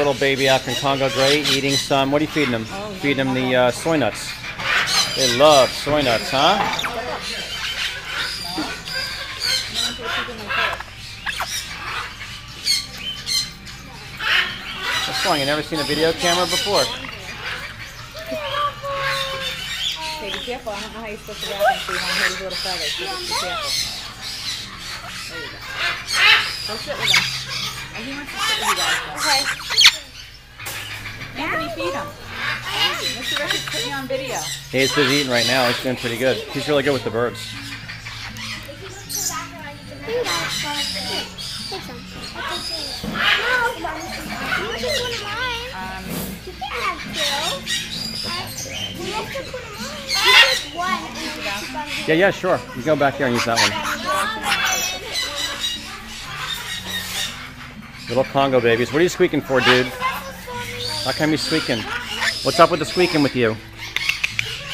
little baby African Congo Grey eating some. What are you feeding them? Feeding them the soy nuts. They love soy nuts, huh? That's fun. You've never seen a video camera before. Okay, be careful. I don't know how you're supposed to wrap them so you don't hurt his little feathers. So just be careful. There you go. Go sit with him. Oh, he wants to sit with you guys. Okay. Anthony, feed him. Mr. Richard's putting you on video. He's busy eating right now. He's doing pretty good. He's really good with the birds. Yeah, sure. You go back there and use that one. Little Congo babies. What are you squeaking for, dude? How come you squeaking? What's up with the squeaking with you?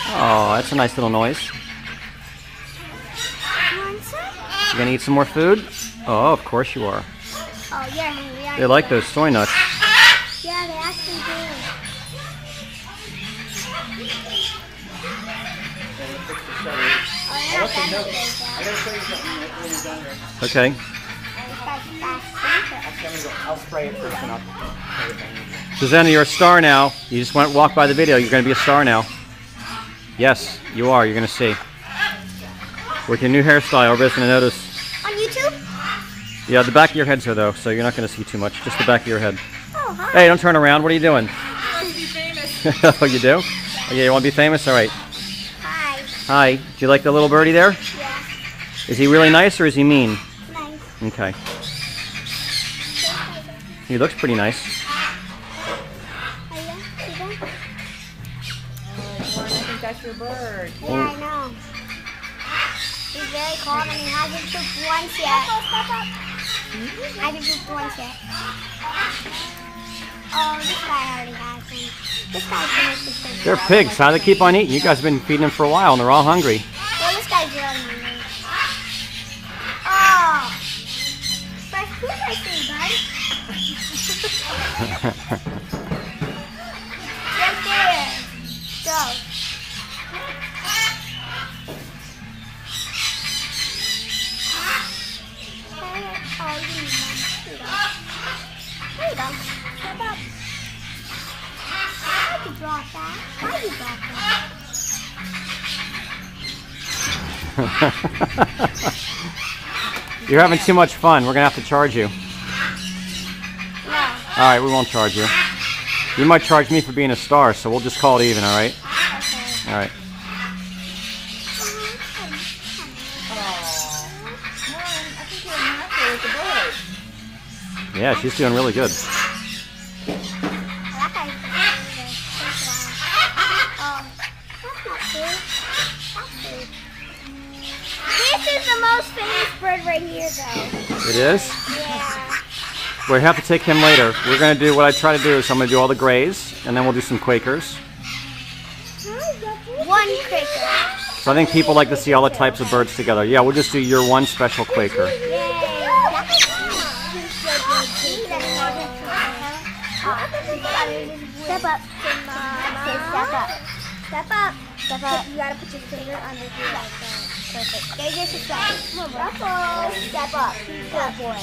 Oh, that's a nice little noise. You gonna eat some more food? Oh, of course you are. Oh, you're hungry. They like those soy nuts. Yeah, they actually do. Okay. I'll spray it first and I'll Susanna, you're a star now. You just went walk by the video. You're going to be a star now. Yes, you are. You're going to see. With your new hairstyle, everybody's going to notice. On YouTube? Yeah, the back of your head's here, though, so you're not going to see too much. Just the back of your head. Oh, hi. Hey, don't turn around. What are you doing? I want to be famous. Oh, you do? Oh, yeah, you want to be famous? All right. Hi. Hi. Do you like the little birdie there? Yeah. Is he really nice or is he mean? Nice. Okay. He looks pretty nice. I think that's your bird. Yeah, I know. He's very calm and he hasn't pooped once yet. Hasn't pooped once yet. Oh, this guy already has him. This guy's finished his food. They're pigs. How do they keep on eating? You guys have been feeding them for a while and they're all hungry. Well, this guy's really hungry. Oh! Fresh food I see, bud. Right there. Go. Oh, you need one. Here you go. Step up. Why'd you drop that? Why'd you drop that? You're having too much fun. We're going to have to charge you. No. All right, we won't charge you. You might charge me for being a star, so we'll just call it even, all right? Okay. All right. I think you're natural with the bird. Yeah, she's doing really good. This is the most famous bird right here, though. It is? Yeah. We have to take him later. We're going to do, what I try to do is I'm going to do all the grays, and then we'll do some Quakers. One Quaker. So I think people like to see all the types of birds together. Yeah, we'll just do your one special Quaker. Yay. Step up. Step up. Step up. Step up. You gotta put your finger under here like that. Perfect. There's your step. Step up. Good boy.